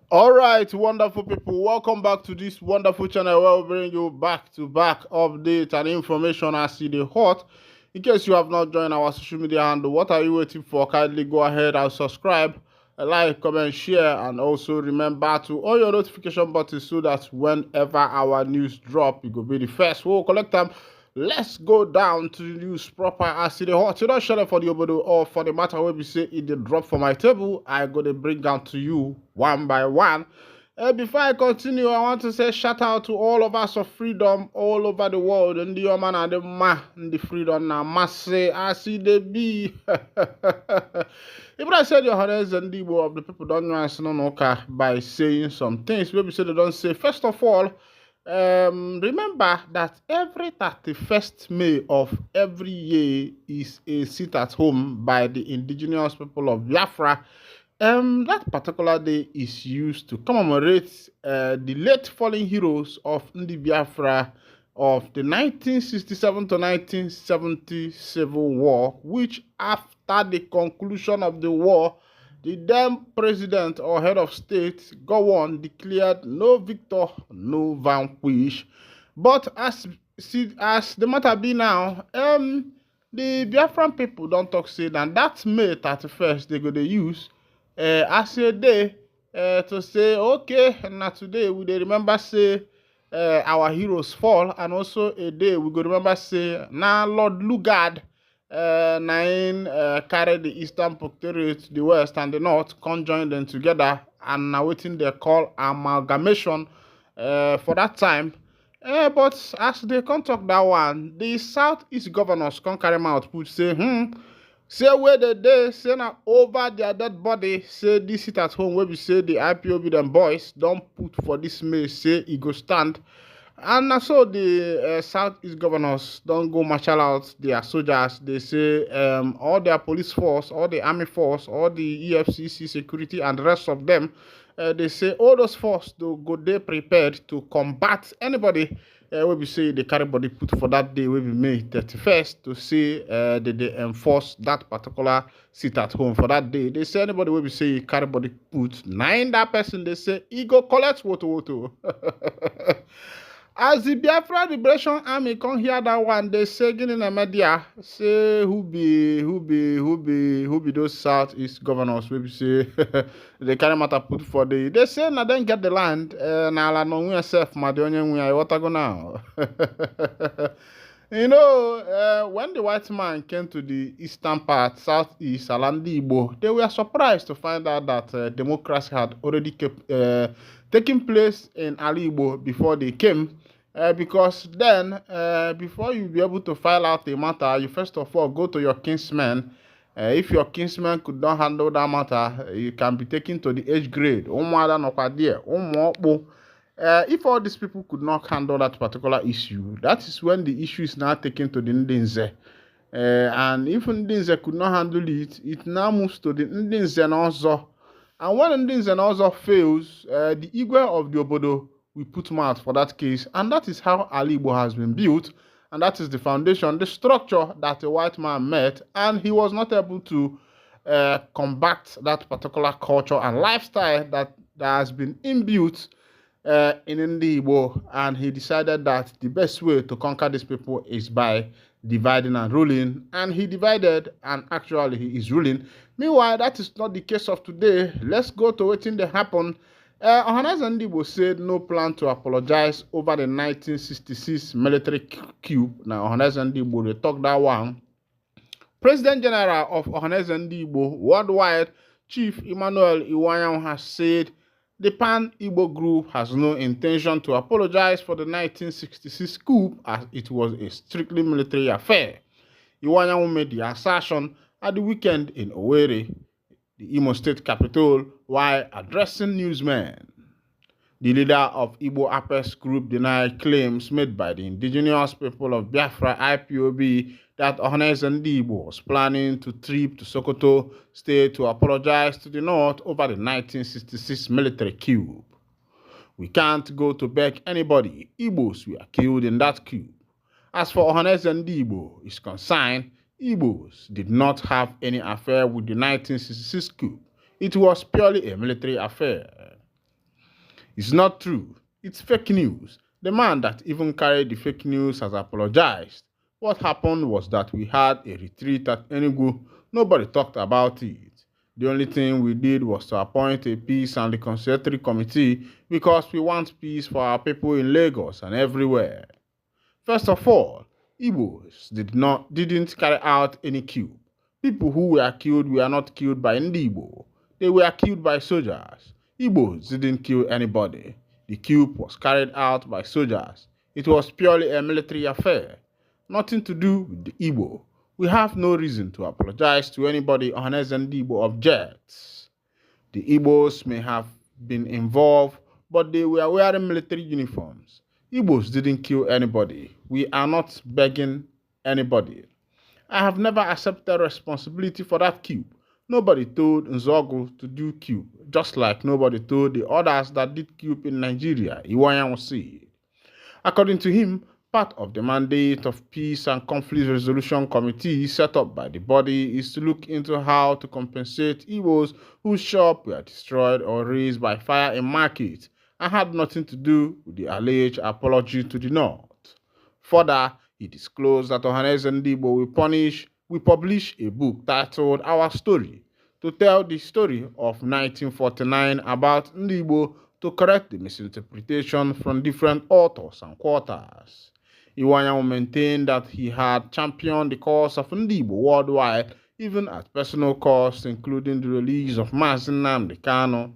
All right, wonderful people, welcome back to this wonderful channel where we bring you back-to-back updates and information as see the hot. In case you have not joined our social media handle, what are you waiting for? Kindly go ahead and subscribe, like, comment, share, and also remember to on your notification button so that whenever our news drop, you will be the first. We'll collect them. Let's go down to the news proper as the hot. You don't share it for the obodo or for the matter where we say it the drop for my table. I go to bring down to you one by one. Before I continue, I want to say shout out to all of us of freedom all over the world. And the man and the ma and the freedom now must say I see the be. If I said your ohanezendigbo of the people don't answer no by saying some things, maybe say they don't say first of all. Remember that every 31st May of every year is a sit at home by the indigenous people of Biafra. That particular day is used to commemorate the late fallen heroes of Ndi Biafra of the 1967 to 1970 Civil War, which after the conclusion of the war, the then president or head of state, Gowon, declared no victor, no vanquish. But as the matter be now, the Biafran people don't talk say that May 31st they go to use as a day to say, okay, now today we dey remember say our heroes fall, and also a day we go remember say now Lord Lugard nine carry the Eastern Protectorate, the West and the North, conjoin them together, and now waiting they call amalgamation for that time. But as they can't talk that one, the Southeast governors can't carry mouth put say, say where the day say now over their dead body, say this sit at home where we say the IPOB them boys don't put for this May, say it go stand. And so the Southeast governors don't go marshal out their soldiers. They say all their police force, all the army force, all the EFCC security and the rest of them, they say all those force to go there prepared to combat anybody where we say they carry body put for that day will be May 31st to say that they enforce that particular sit at home for that day. They say anybody will be say carry body put, nine that person they say he go collect woto. As the Biafra Liberation Army come hear that one, they say in the media, say who be those Southeast governors, we say they carry matter put for the. They say now then get the land, now la no we self ma the only we what I go now. You know, when the white man came to the eastern part, southeast, Alandigbo, they were surprised to find out that democracy had already kept, taken place in Aligbo before they came. Because then, before you be able to file out a matter, you first of all go to your kinsman. If your kinsman could not handle that matter, you can be taken to the age grade. If all these people could not handle that particular issue, that is when the issue is now taken to the Ndinze. And if Ndinze could not handle it, it now moves to the Ndinze also. And when Ndinze also fails, the Igwe of the Obodo we put mouth for that case, and that is how Aligbo has been built, and that is the foundation, the structure that a white man met, and he was not able to combat that particular culture and lifestyle that has been inbuilt in Igbo, and he decided that the best way to conquer these people is by dividing and ruling, and he divided, and actually he is ruling. Meanwhile, that is not the case of today. Let's go to what thing that happened. Ohanezendigbo said no plan to apologize over the 1966 military coup. Now, Ohanezendigbo, they talk that one. President General of Ohanezendigbo Worldwide, Chief Emmanuel Iwanyang, has said the Pan-Igbo group has no intention to apologize for the 1966 coup as it was a strictly military affair. Iwanyang made the assertion at the weekend in Owerri, the Imo State capital, while addressing newsmen. The leader of Igbo Apex Group denied claims made by the indigenous people of Biafra IPOB that Ohanezendigbo was planning to trip to Sokoto State to apologize to the North over the 1966 military coup. We can't go to beg anybody. Igbos were killed in that coup. As for Ohanezendigbo is concerned, Igbos did not have any affair with the 1966 coup. It was purely a military affair. It's not true. It's fake news. The man that even carried the fake news has apologized. What happened was that we had a retreat at Enugu. Nobody talked about it. The only thing we did was to appoint a peace and reconciliatory committee because we want peace for our people in Lagos and everywhere. First of all, Igbos didn't carry out any coup. People who were killed were not killed by Ndigbo. They were killed by soldiers. Igbos didn't kill anybody. The coup was carried out by soldiers. It was purely a military affair. Nothing to do with the Igbo. We have no reason to apologize to anybody ohanezendigbo objects. The Igbos may have been involved, but they were wearing military uniforms. Igbos didn't kill anybody. We are not begging anybody. I have never accepted responsibility for that coup. Nobody told Nzogu to do coup, just like nobody told the others that did coup in Nigeria, Iwanyan said. According to him, part of the mandate of Peace and Conflict Resolution Committee set up by the body is to look into how to compensate Igbos whose shops were destroyed or razed by fire in market and had nothing to do with the alleged apology to the North. Further, he disclosed that ohanezendigbo will publish a book titled Our Story to tell the story of 1949 about Ndigbo to correct the misinterpretation from different authors and quarters. Iwanyan maintained that he had championed the cause of Ndigbo worldwide, even at personal cost, including the release of Mazi Nnamdi Kanu.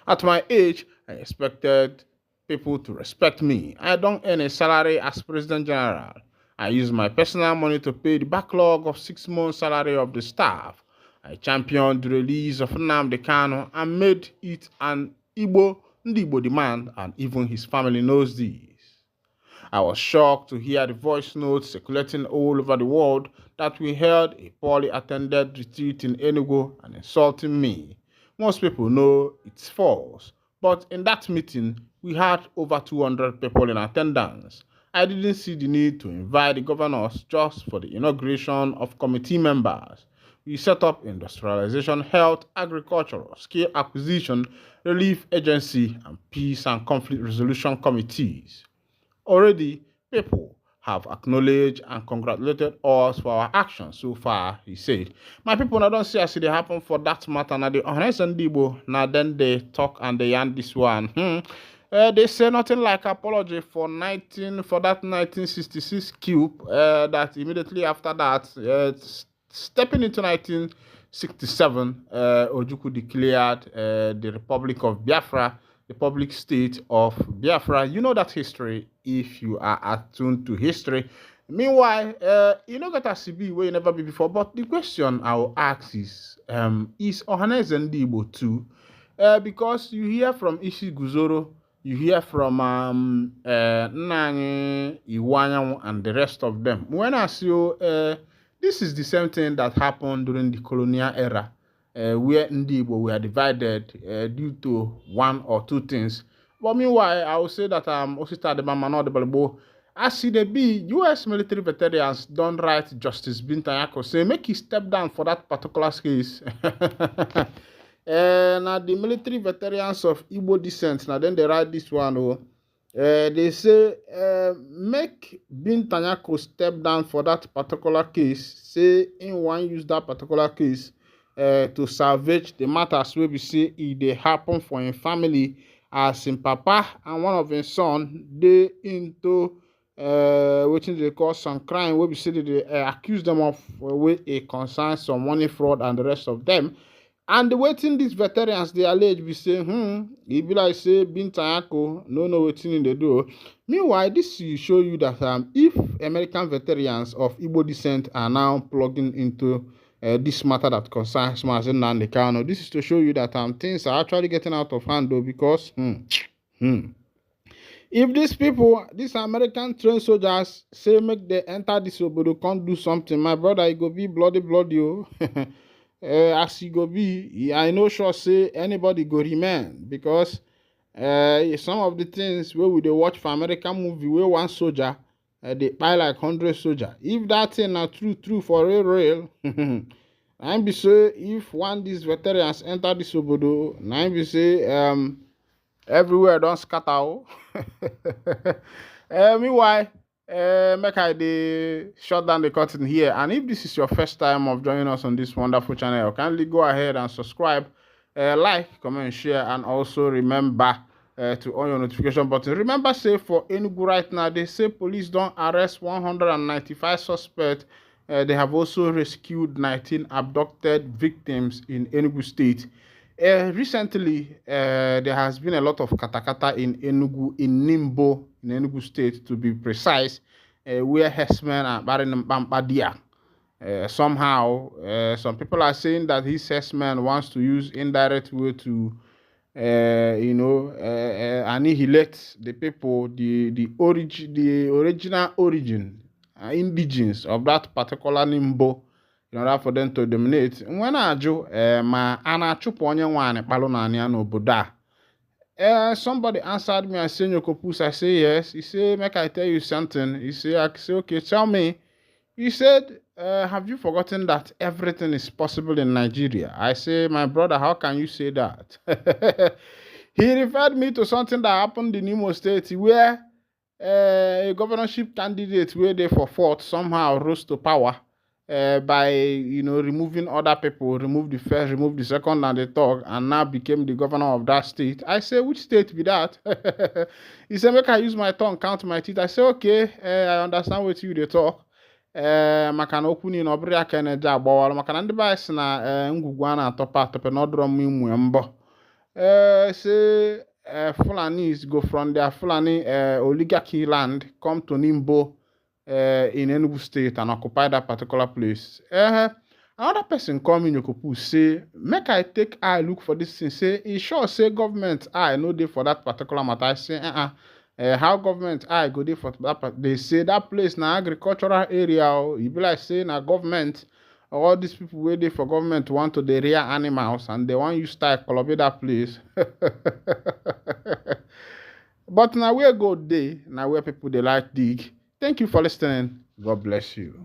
At my age, I expected people to respect me. I don't earn a salary as President General. I use my personal money to pay the backlog of 6 months' salary of the staff. I championed the release of Nnamdi Kanu and made it an Ndigbo demand, and even his family knows this. I was shocked to hear the voice notes circulating all over the world that we held a poorly attended retreat in Enugu and insulting me. Most people know it's false, but in that meeting, we had over 200 people in attendance. I didn't see the need to invite the governors just for the inauguration of committee members. We set up industrialization, health, agriculture, skill acquisition, relief agency, and peace and conflict resolution committees. Already, people have acknowledged and congratulated us for our actions so far, he said. My people now don't see as it happen for that matter. Now the ohanezendigbo, now then they talk and they yarn this one. They say nothing like apology for that 1966 coup. That immediately after that, stepping into 1967, Ojukwu declared the Republic of Biafra, the public state of Biafra. You know that history if you are attuned to history. Meanwhile, you know that as be where you never be before. But the question I will ask is ohanezendigbo too? Because you hear from Ishi Guzoro, you hear from Nnanyi Iwanyan and the rest of them. When I see you, this is the same thing that happened during the colonial era. Where Ndigbo were divided due to one or two things. But meanwhile, I will say that Osita de Mamano de Balbo, as see the be, US military veterans don't write Justice Bintanyako say make he step down for that particular case. Now the military veterans of Igbo descent, now then they write this one. They say make Bintanyako step down for that particular case. Say in one use that particular case. To salvage the matters wey be say e dey happen for him family as him papa and one of him son dey into wetin they call some crime wey be say they accuse them of wey e concern some money fraud and the rest of them. And the wetin these veterans dey allege be say e be like say Bintanyako no know wetin e dey do. Meanwhile, this will show you that if American veterans of Igbo descent are now plugging into this matter that concerns Mazi Nnamdi Kanu, this is to show you that things are actually getting out of hand though, because if these people, these American trained soldiers say make they enter this obodo can't do something, my brother, it go be bloody oh. As e go be, I no sure say anybody go remain, because some of the things where we dey watch for American movie where one soldier they buy like 100 soldier. If that thing na true for real, I'm be say if one these veterans enter this obodo, I'm be say Everywhere don't scatter. Oh. Meanwhile, make I dey shut down the curtain here. And if this is your first time of joining us on this wonderful channel, kindly go ahead and subscribe, like, comment, share, and also remember to on your notification button. Remember, say for Enugu right now, they say police don't arrest 195 suspects. They have also rescued 19 abducted victims in Enugu State. Recently, there has been a lot of katakata in Enugu, in Nimbo, in Enugu State, to be precise, where herdsmen are burying Bampadia. Somehow, some people are saying that his herdsman wants to use indirect way to, annihilate the people, the original origin, indigens of that particular Nimbo, in order for them to dominate. When I do, ma ana chupu onye nwaani kpalu na anya n'obodo a. Somebody answered me and said, Nyokopus. I say yes. He said, make I tell you something. He said, I say, okay, tell me. He said, have you forgotten that everything is possible in Nigeria? I say, my brother, how can you say that? He referred me to something that happened in Imo State where a governorship candidate where they for fourth somehow rose to power by removing other people, remove the first, remove the second and the third, and now became the governor of that state. I say, which state be that? He said, make I use my tongue, count my teeth. I say, okay, I understand what you they talk. Maka na okwu niile ọ bụrụ ya ka na-eje agbawara maka na ndị be anyị si na ngwugwu a na-atọpe atọpe na ọdụrọ mma ịmụ mbọ. Say Fulanis go from their Fulani oligarchy land, come to Nimbo in Enugu State and occupy that particular place. Another person call me Nyokopu say, make I take eye look for this thing. Say, he sure say government eye no dey for that particular matter. I say, how government eye go dey for that? They say that place na agricultural area. You be like say na government. All these people where they for government want to the rear animals and they want you start colobate that place. But now where go day, now where people they like dig. Thank you for listening. God bless you.